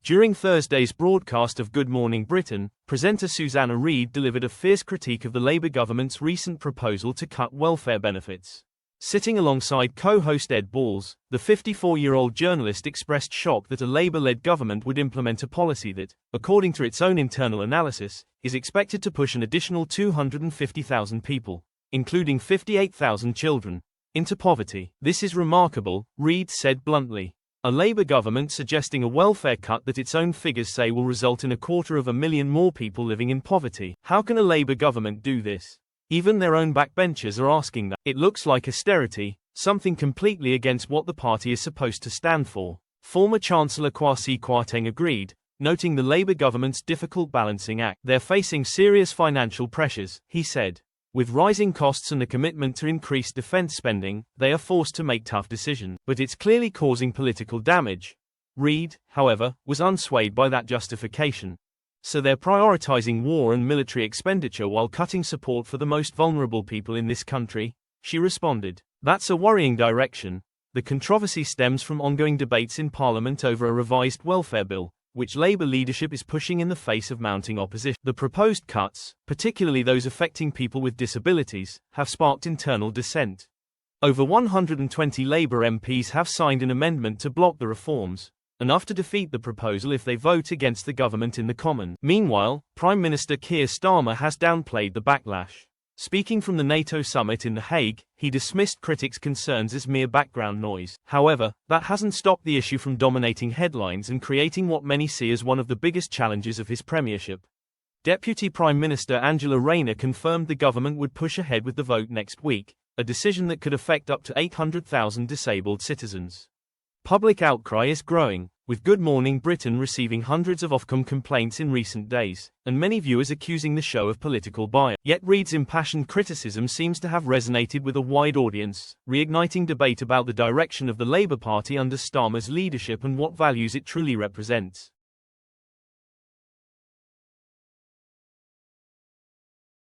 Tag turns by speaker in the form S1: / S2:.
S1: During Thursday's broadcast of Good Morning Britain, presenter Susanna Reid delivered a fierce critique of the Labour government's recent proposal to cut welfare benefits. Sitting alongside co-host Ed Balls, the 54-year-old journalist expressed shock that a Labour-led government would implement a policy that, according to its own internal analysis, is expected to push an additional 250,000 people, including 58,000 children, into poverty. "This is remarkable," Reid said bluntly. A Labour government suggesting a welfare cut that its own figures say will result in 250,000 more people living in poverty. How can a Labour government do this? Even their own backbenchers are asking that. It looks like austerity, something completely against what the party is supposed to stand for. Former Chancellor Kwasi Kwarteng agreed, noting the Labour government's difficult balancing act. "They're facing serious financial pressures," he said. "With rising costs and a commitment to increase defence spending, they are forced to make tough decisions. But it's clearly causing political damage." Reid, however, was unswayed by that justification. "So they're prioritising war and military expenditure while cutting support for the most vulnerable people in this country?" she responded. "That's a worrying direction." The controversy stems from ongoing debates in Parliament over a revised welfare bill, which Labour leadership is pushing in the face of mounting opposition. The proposed cuts, particularly those affecting people with disabilities, have sparked internal dissent. Over 120 Labour MPs have signed an amendment to block the reforms, enough to defeat the proposal if they vote against the government in the Commons. Meanwhile, Prime Minister Keir Starmer has downplayed the backlash. Speaking from the NATO summit in The Hague, he dismissed critics' concerns as mere background noise. However, that hasn't stopped the issue from dominating headlines and creating what many see as one of the biggest challenges of his premiership. Deputy Prime Minister Angela Rayner confirmed the government would push ahead with the vote next week, a decision that could affect up to 800,000 disabled citizens. Public outcry is growing, with Good Morning Britain receiving hundreds of Ofcom complaints in recent days, and many viewers accusing the show of political bias. Yet Reid's impassioned criticism seems to have resonated with a wide audience, reigniting debate about the direction of the Labour Party under Starmer's leadership and what values it truly represents.